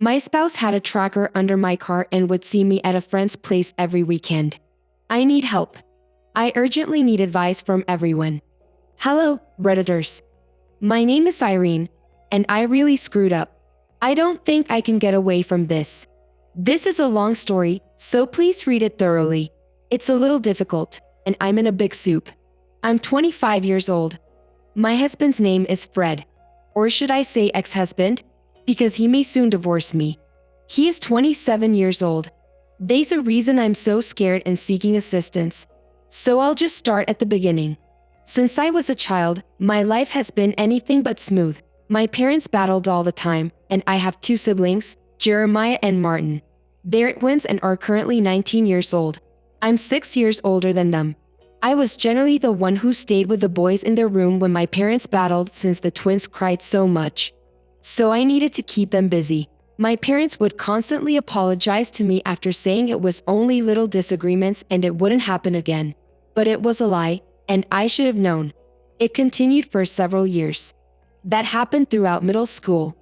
My spouse had a tracker under my car and would see me at a friend's place every weekend. I need help. I urgently need advice from everyone. Hello, Redditors. My name is Irene, and I really screwed up. I don't think I can get away from this. This is a long story, so please read it thoroughly. It's a little difficult, and I'm in a big soup. I'm 25 years old. My husband's name is Fred. Or should I say ex-husband? Because he may soon divorce me. He is 27 years old. There's a reason I'm so scared and seeking assistance. So I'll just start at the beginning. Since I was a child, my life has been anything but smooth. My parents battled all the time, and I have two siblings, Jeremiah and Martin. They're twins and are currently 19 years old. I'm 6 years older than them. I was generally the one who stayed with the boys in their room when my parents battled since the twins cried so much. So I needed to keep them busy. My parents would constantly apologize to me after saying it was only little disagreements and it wouldn't happen again. But it was a lie, and I should have known. It continued for several years. That happened throughout middle school.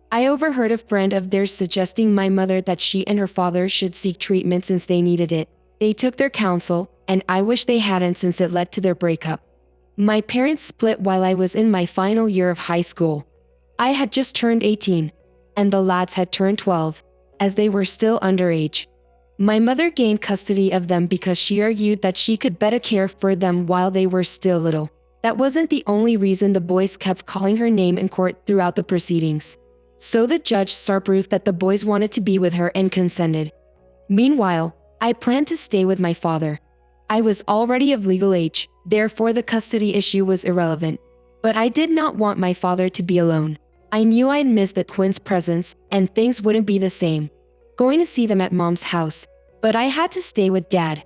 I overheard a friend of theirs suggesting my mother that she and her father should seek treatment since they needed it. They took their counsel, and I wish they hadn't since it led to their breakup. My parents split while I was in my final year of high school. I had just turned 18, and the lads had turned 12, as they were still underage. My mother gained custody of them because she argued that she could better care for them while they were still little. That wasn't the only reason the boys kept calling her name in court throughout the proceedings. So the judge saw proof that the boys wanted to be with her and consented. Meanwhile, I planned to stay with my father. I was already of legal age, therefore the custody issue was irrelevant. But I did not want my father to be alone. I knew I'd miss the twins' presence, and things wouldn't be the same. Going to see them at Mom's house, but I had to stay with Dad.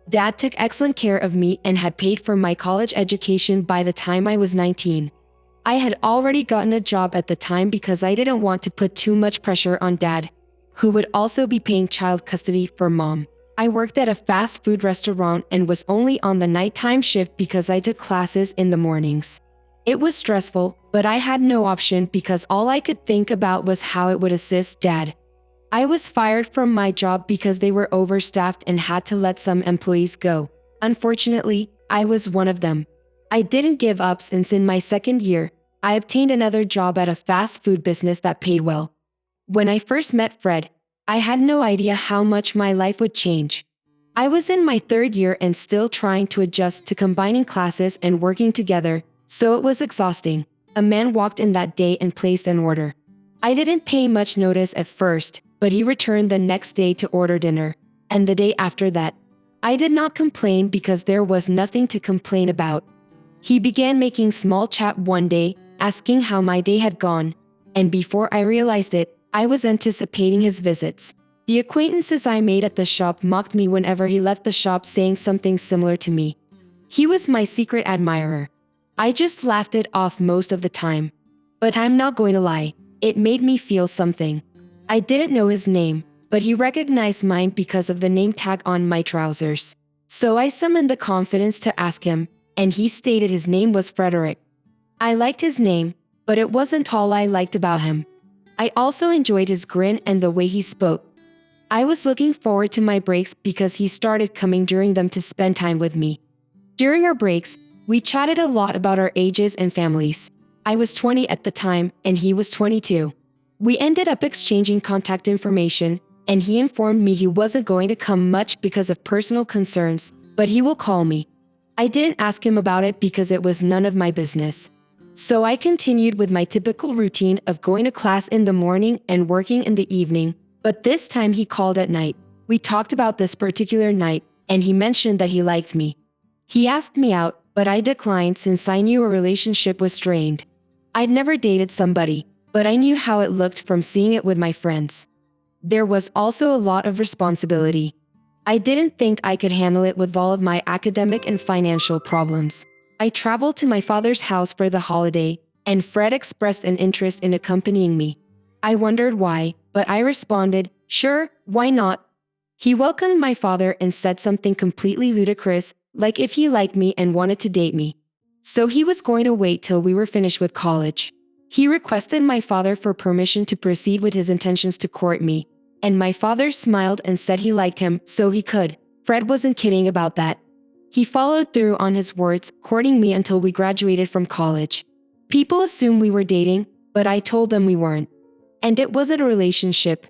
Dad took excellent care of me and had paid for my college education by the time I was 19. I had already gotten a job at the time because I didn't want to put too much pressure on Dad, who would also be paying child custody for Mom. I worked at a fast food restaurant and was only on the nighttime shift because I took classes in the mornings. It was stressful, but I had no option because all I could think about was how it would assist Dad. I was fired from my job because they were overstaffed and had to let some employees go. Unfortunately, I was one of them. I didn't give up since in my second year, I obtained another job at a fast food business that paid well. When I first met Fred, I had no idea how much my life would change. I was in my third year and still trying to adjust to combining classes and working together, so it was exhausting. A man walked in that day and placed an order. I didn't pay much notice at first, but he returned the next day to order dinner, and the day after that. I did not complain because there was nothing to complain about. He began making small chat one day, asking how my day had gone, and before I realized it, I was anticipating his visits. The acquaintances I made at the shop mocked me whenever he left the shop saying something similar to me. He was my secret admirer. I just laughed it off most of the time. But I'm not going to lie, it made me feel something. I didn't know his name, but he recognized mine because of the name tag on my trousers. So I summoned the confidence to ask him, and he stated his name was Frederick. I liked his name, but it wasn't all I liked about him. I also enjoyed his grin and the way he spoke. I was looking forward to my breaks because he started coming during them to spend time with me. During our breaks, we chatted a lot about our ages and families. I was 20 at the time, and he was 22. We ended up exchanging contact information, and he informed me he wasn't going to come much because of personal concerns, but he will call me. I didn't ask him about it because it was none of my business. So I continued with my typical routine of going to class in the morning and working in the evening, but this time he called at night. We talked about this particular night, and he mentioned that he liked me. He asked me out, but I declined since I knew a relationship was strained. I'd never dated somebody, but I knew how it looked from seeing it with my friends. There was also a lot of responsibility. I didn't think I could handle it with all of my academic and financial problems. I traveled to my father's house for the holiday, and Fred expressed an interest in accompanying me. I wondered why, but I responded, "Sure, why not?" He welcomed my father and said something completely ludicrous, like if he liked me and wanted to date me. So he was going to wait till we were finished with college. He requested my father for permission to proceed with his intentions to court me, and my father smiled and said he liked him, so he could. Fred wasn't kidding about that. He followed through on his words, courting me until we graduated from college. People assumed we were dating, but I told them we weren't. And it wasn't a relationship.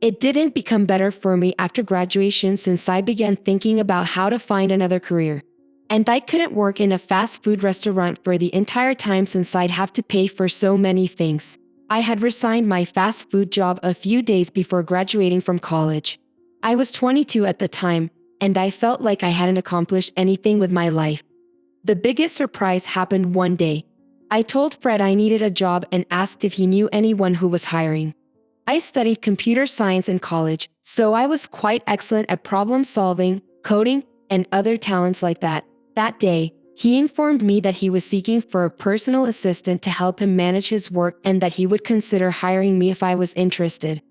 It didn't become better for me after graduation since I began thinking about how to find another career. And I couldn't work in a fast food restaurant for the entire time since I'd have to pay for so many things. I had resigned my fast food job a few days before graduating from college. I was 22 at the time, and I felt like I hadn't accomplished anything with my life. The biggest surprise happened one day. I told Fred I needed a job and asked if he knew anyone who was hiring. I studied computer science in college, so I was quite excellent at problem solving, coding, and other talents like that. That day, he informed me that he was seeking for a personal assistant to help him manage his work and that he would consider hiring me if I was interested.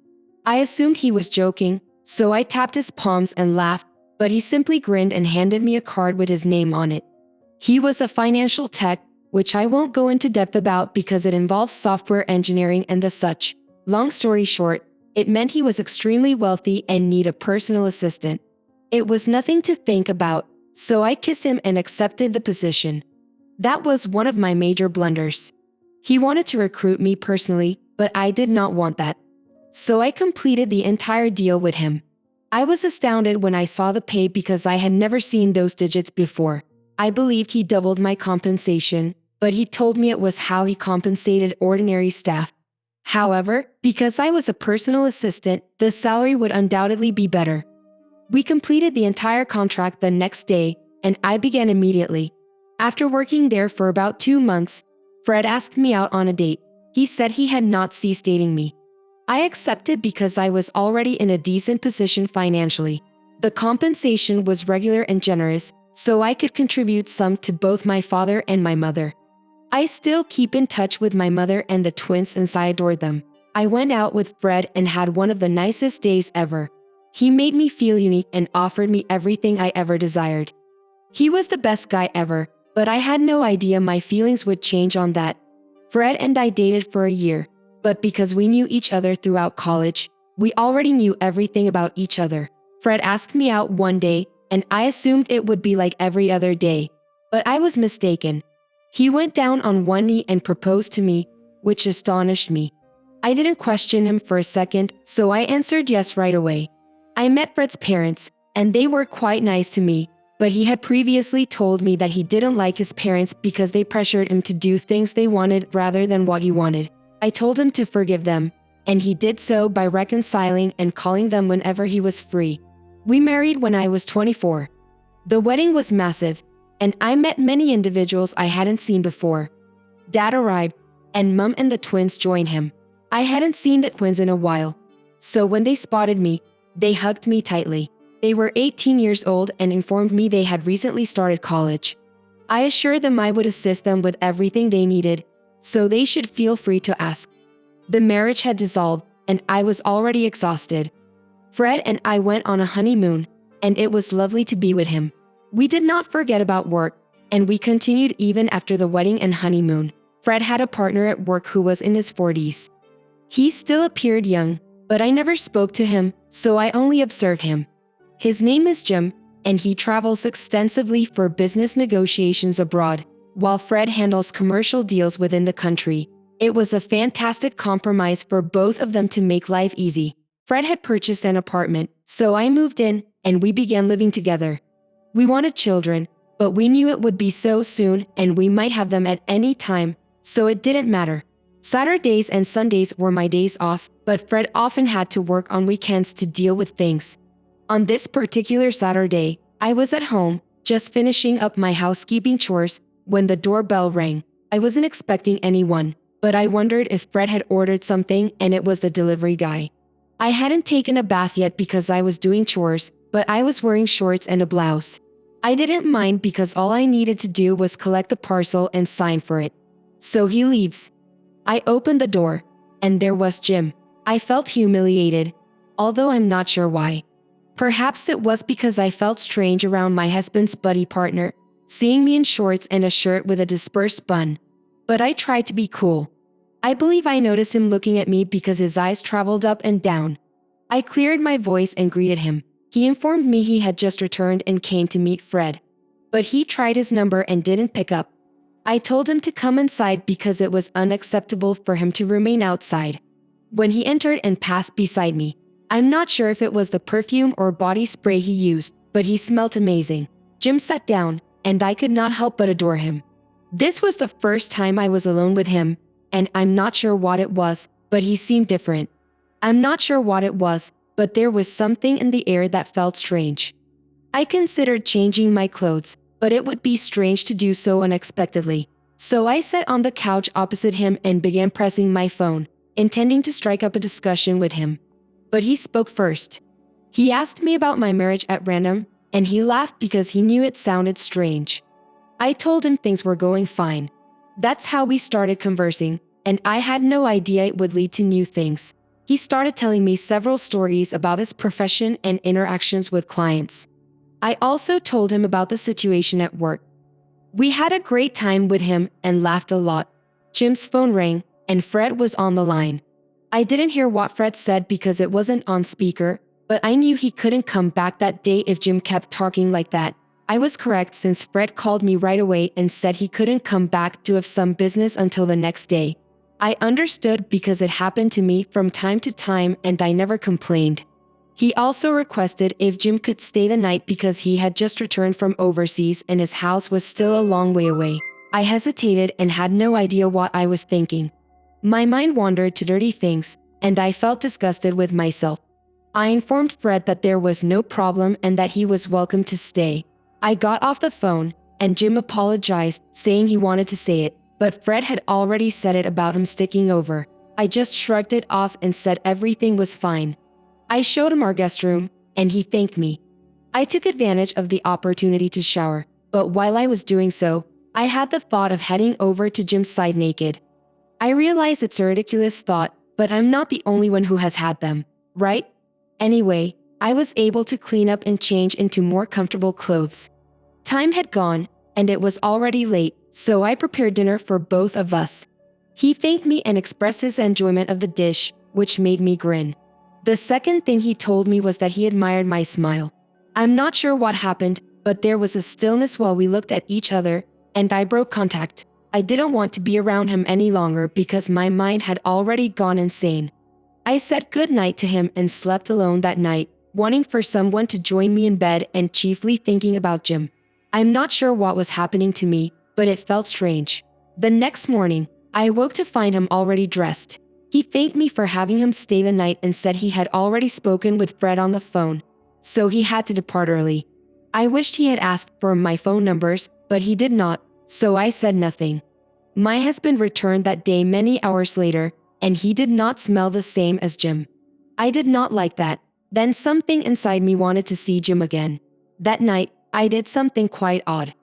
I assumed he was joking, so I tapped his palms and laughed, but he simply grinned and handed me a card with his name on it. He was a financial tech, which I won't go into depth about because it involves software engineering and the such. Long story short, it meant he was extremely wealthy and needed a personal assistant. It was nothing to think about, so I kissed him and accepted the position. That was one of my major blunders. He wanted to recruit me personally, but I did not want that. So I completed the entire deal with him. I was astounded when I saw the pay because I had never seen those digits before. I believed he doubled my compensation, but he told me it was how he compensated ordinary staff. However, because I was a personal assistant, the salary would undoubtedly be better. We completed the entire contract the next day, and I began immediately. After working there for about 2 months, Fred asked me out on a date. He said he had not ceased dating me. I accepted because I was already in a decent position financially. The compensation was regular and generous, so I could contribute some to both my father and my mother. I still keep in touch with my mother and the twins since I adored them. I went out with Fred and had one of the nicest days ever. He made me feel unique and offered me everything I ever desired. He was the best guy ever, but I had no idea my feelings would change on that. Fred and I dated for a year, but because we knew each other throughout college, we already knew everything about each other. Fred asked me out one day, and I assumed it would be like every other day, but I was mistaken. He went down on one knee and proposed to me, which astonished me. I didn't question him for a second, so I answered yes right away. I met Fred's parents, and they were quite nice to me, but he had previously told me that he didn't like his parents because they pressured him to do things they wanted rather than what he wanted. I told him to forgive them, and he did so by reconciling and calling them whenever he was free. We married when I was 24. The wedding was massive, and I met many individuals I hadn't seen before. Dad arrived, and Mom and the twins joined him. I hadn't seen the twins in a while, so when they spotted me, they hugged me tightly. They were 18 years old and informed me they had recently started college. I assured them I would assist them with everything they needed, so they should feel free to ask. The marriage had dissolved, and I was already exhausted. Fred and I went on a honeymoon, and it was lovely to be with him. We did not forget about work, and we continued even after the wedding and honeymoon. Fred had a partner at work who was in his 40s. He still appeared young, but I never spoke to him, so I only observed him. His name is Jim, and he travels extensively for business negotiations abroad, while Fred handles commercial deals within the country. It was a fantastic compromise for both of them to make life easy. Fred had purchased an apartment, so I moved in, and we began living together. We wanted children, but we knew it would be so soon and we might have them at any time, so it didn't matter. Saturdays and Sundays were my days off, but Fred often had to work on weekends to deal with things. On this particular Saturday, I was at home, just finishing up my housekeeping chores, when the doorbell rang. I wasn't expecting anyone, but I wondered if Fred had ordered something and it was the delivery guy. I hadn't taken a bath yet because I was doing chores, but I was wearing shorts and a blouse. I didn't mind because all I needed to do was collect the parcel and sign for it. So he leaves. I opened the door, and there was Jim. I felt humiliated, although I'm not sure why. Perhaps it was because I felt strange around my husband's buddy partner, seeing me in shorts and a shirt with a dispersed bun. But I tried to be cool. I believe I noticed him looking at me because his eyes traveled up and down. I cleared my voice and greeted him. He informed me he had just returned and came to meet Fred. But he tried his number and didn't pick up. I told him to come inside because it was unacceptable for him to remain outside. When he entered and passed beside me, I'm not sure if it was the perfume or body spray he used, but he smelled amazing. Jim sat down, and I could not help but adore him. This was the first time I was alone with him, and I'm not sure what it was, but he seemed different. I'm not sure what it was, but there was something in the air that felt strange. I considered changing my clothes, but it would be strange to do so unexpectedly. So I sat on the couch opposite him and began pressing my phone, intending to strike up a discussion with him. But he spoke first. He asked me about my marriage at random, and he laughed because he knew it sounded strange. I told him things were going fine. That's how we started conversing, and I had no idea it would lead to new things. He started telling me several stories about his profession and interactions with clients. I also told him about the situation at work. We had a great time with him and laughed a lot. Jim's phone rang, and Fred was on the line. I didn't hear what Fred said because it wasn't on speaker, but I knew he couldn't come back that day if Jim kept talking like that. I was correct since Fred called me right away and said he couldn't come back to have some business until the next day. I understood because it happened to me from time to time and I never complained. He also requested if Jim could stay the night because he had just returned from overseas and his house was still a long way away. I hesitated and had no idea what I was thinking. My mind wandered to dirty things, and I felt disgusted with myself. I informed Fred that there was no problem and that he was welcome to stay. I got off the phone, and Jim apologized, saying he wanted to say it, but Fred had already said it about him sticking over. I just shrugged it off and said everything was fine. I showed him our guest room, and he thanked me. I took advantage of the opportunity to shower, but while I was doing so, I had the thought of heading over to Jim's side naked. I realize it's a ridiculous thought, but I'm not the only one who has had them, right? Anyway, I was able to clean up and change into more comfortable clothes. Time had gone, and it was already late, so I prepared dinner for both of us. He thanked me and expressed his enjoyment of the dish, which made me grin. The second thing he told me was that he admired my smile. I'm not sure what happened, but there was a stillness while we looked at each other, and I broke contact. I didn't want to be around him any longer because my mind had already gone insane. I said goodnight to him and slept alone that night, wanting for someone to join me in bed and chiefly thinking about Jim. I'm not sure what was happening to me, but it felt strange. The next morning, I woke to find him already dressed. He thanked me for having him stay the night and said he had already spoken with Fred on the phone, so he had to depart early. I wished he had asked for my phone numbers, but he did not, so I said nothing. My husband returned that day many hours later, and he did not smell the same as Jim. I did not like that. Then something inside me wanted to see Jim again. That night, I did something quite odd.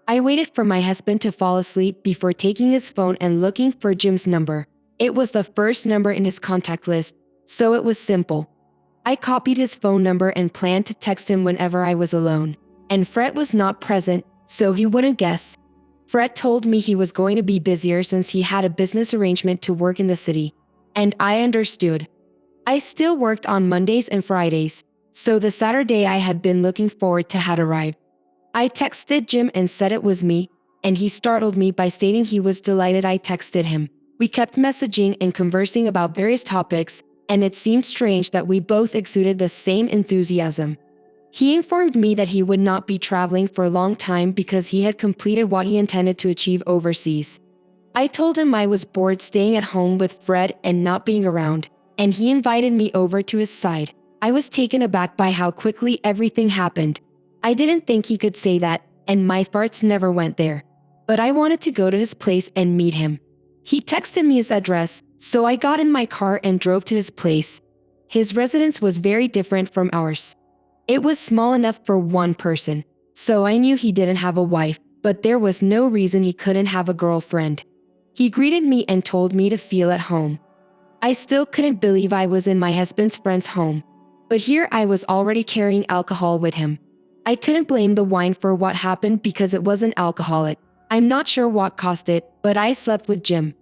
I waited for my husband to fall asleep before taking his phone and looking for Jim's number. It was the first number in his contact list, so it was simple. I copied his phone number and planned to text him whenever I was alone. And Fred was not present, so he wouldn't guess. Fred told me he was going to be busier since he had a business arrangement to work in the city. And I understood. I still worked on Mondays and Fridays, so the Saturday I had been looking forward to had arrived. I texted Jim and said it was me, and he startled me by stating he was delighted I texted him. We kept messaging and conversing about various topics, and it seemed strange that we both exuded the same enthusiasm. He informed me that he would not be traveling for a long time because he had completed what he intended to achieve overseas. I told him I was bored staying at home with Fred and not being around, and he invited me over to his side. I was taken aback by how quickly everything happened. I didn't think he could say that, and my thoughts never went there. But I wanted to go to his place and meet him. He texted me his address, so I got in my car and drove to his place. His residence was very different from ours. It was small enough for one person, so I knew he didn't have a wife, but there was no reason he couldn't have a girlfriend. He greeted me and told me to feel at home. I still couldn't believe I was in my husband's friend's home. But here I was already carrying alcohol with him. I couldn't blame the wine for what happened because it wasn't alcoholic. I'm not sure what caused it, but I slept with Jim.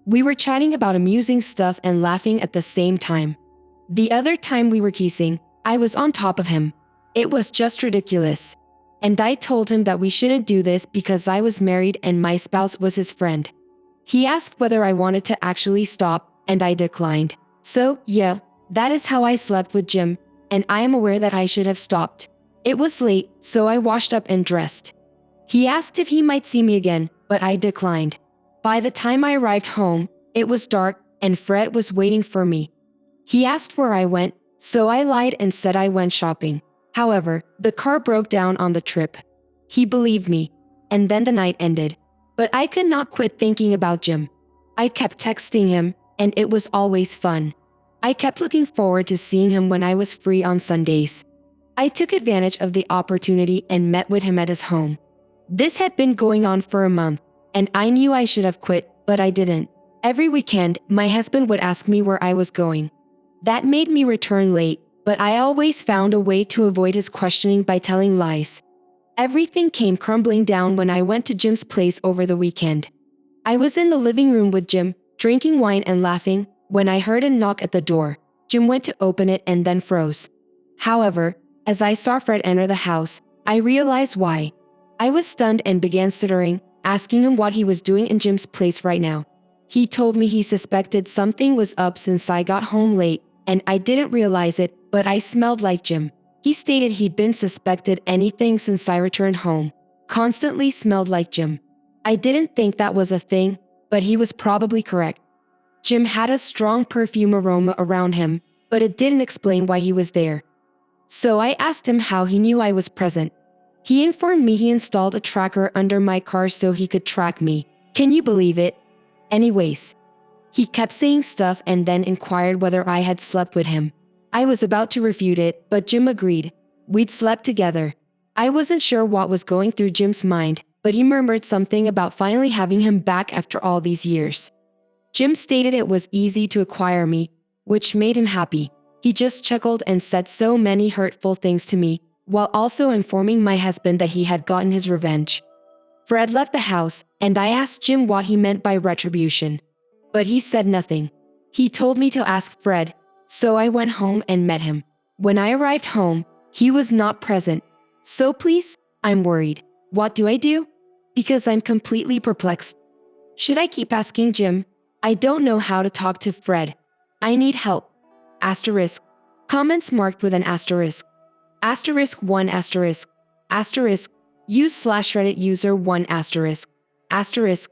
We were chatting about amusing stuff and laughing at the same time. The other time we were kissing, I was on top of him. It was just ridiculous. And I told him that we shouldn't do this because I was married and my spouse was his friend. He asked whether I wanted to actually stop, and I declined. So, yeah, that is how I slept with Jim, and I am aware that I should have stopped. It was late, so I washed up and dressed. He asked if he might see me again, but I declined. By the time I arrived home, it was dark, and Fred was waiting for me. He asked where I went, so I lied and said I went shopping. However, the car broke down on the trip. He believed me, and then the night ended. But I could not quit thinking about Jim. I kept texting him, and it was always fun. I kept looking forward to seeing him when I was free on Sundays. I took advantage of the opportunity and met with him at his home. This had been going on for a month, and I knew I should have quit, but I didn't. Every weekend, my husband would ask me where I was going. That made me return late, but I always found a way to avoid his questioning by telling lies. Everything came crumbling down when I went to Jim's place over the weekend. I was in the living room with Jim, drinking wine and laughing, when I heard a knock at the door. Jim went to open it and then froze. However, as I saw Fred enter the house, I realized why. I was stunned and began stuttering, asking him what he was doing in Jim's place right now. He told me he suspected something was up since I got home late, and I didn't realize it, but I smelled like Jim. He stated he'd been suspected anything since I returned home. Constantly smelled like Jim. I didn't think that was a thing, but he was probably correct. Jim had a strong perfume aroma around him, but it didn't explain why he was there. So I asked him how he knew I was present. He informed me he installed a tracker under my car so he could track me. Can you believe it? Anyways, he kept saying stuff and then inquired whether I had slept with him. I was about to refute it, but Jim agreed. We'd slept together. I wasn't sure what was going through Jim's mind, but he murmured something about finally having him back after all these years. Jim stated it was easy to acquire me, which made him happy. He just chuckled and said so many hurtful things to me, while also informing my husband that he had gotten his revenge. Fred left the house, and I asked Jim what he meant by retribution. But he said nothing. He told me to ask Fred, so I went home and met him. When I arrived home, he was not present. So please, I'm worried. What do I do? Because I'm completely perplexed. Should I keep asking Jim? I don't know how to talk to Fred. I need help. Asterisk. Comments marked with an asterisk. Asterisk 1 asterisk. Asterisk. U/Reddit user 1 asterisk. Asterisk.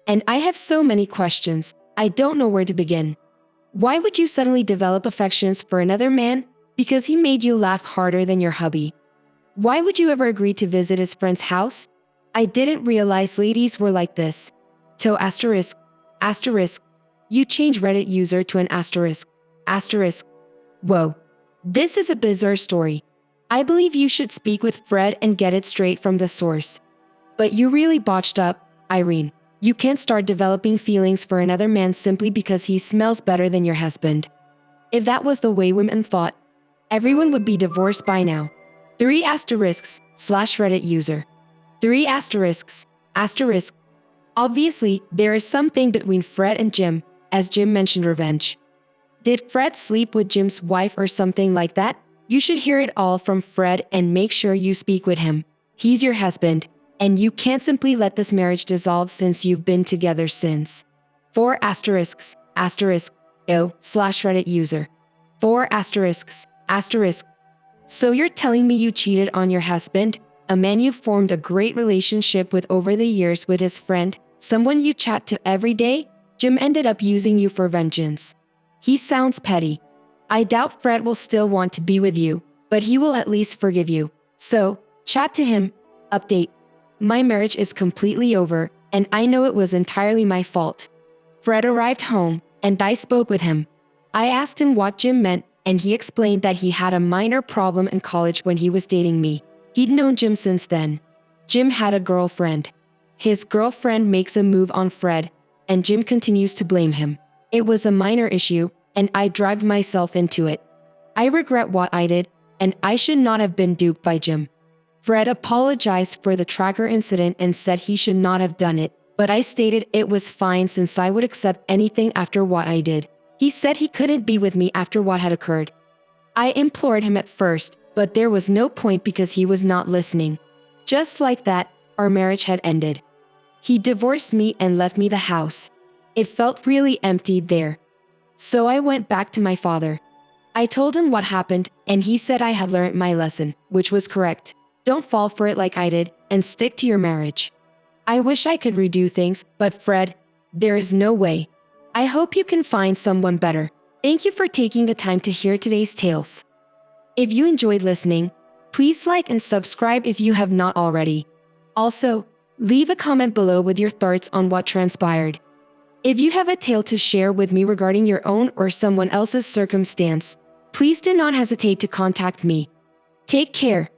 And I have so many questions. I don't know where to begin. Why would you suddenly develop affections for another man? Because he made you laugh harder than your hubby. Why would you ever agree to visit his friend's house? I didn't realize ladies were like this. To asterisk. Asterisk. You change Reddit user to an asterisk. Asterisk. Whoa. This is a bizarre story. I believe you should speak with Fred and get it straight from the source. But you really botched up, Irene. You can't start developing feelings for another man simply because he smells better than your husband. If that was the way women thought, everyone would be divorced by now. 3 asterisks /Reddit user. 3 asterisks. Asterisk. Obviously, there is something between Fred and Jim, as Jim mentioned revenge. Did Fred sleep with Jim's wife or something like that? You should hear it all from Fred and make sure you speak with him. He's your husband, and you can't simply let this marriage dissolve since you've been together since. 4 asterisks. Asterisk. /Reddit user. 4 asterisks. Asterisk. So you're telling me you cheated on your husband, a man you formed a great relationship with over the years with his friend, someone you chat to every day? Jim ended up using you for vengeance. He sounds petty. I doubt Fred will still want to be with you, but he will at least forgive you. So, chat to him. Update. My marriage is completely over, and I know it was entirely my fault. Fred arrived home, and I spoke with him. I asked him what Jim meant, and he explained that he had a minor problem in college when he was dating me. He'd known Jim since then. Jim had a girlfriend. His girlfriend makes a move on Fred, and Jim continues to blame him. It was a minor issue, and I dragged myself into it. I regret what I did, and I should not have been duped by Jim. Fred apologized for the tracker incident and said he should not have done it, but I stated it was fine since I would accept anything after what I did. He said he couldn't be with me after what had occurred. I implored him at first, but there was no point because he was not listening. Just like that, our marriage had ended. He divorced me and left me the house. It felt really empty there. So I went back to my father. I told him what happened, and he said I had learned my lesson, which was correct. Don't fall for it like I did, and stick to your marriage. I wish I could redo things, but Fred, there is no way. I hope you can find someone better. Thank you for taking the time to hear today's tales. If you enjoyed listening, please like and subscribe if you have not already. Also, leave a comment below with your thoughts on what transpired. If you have a tale to share with me regarding your own or someone else's circumstance, please do not hesitate to contact me. Take care.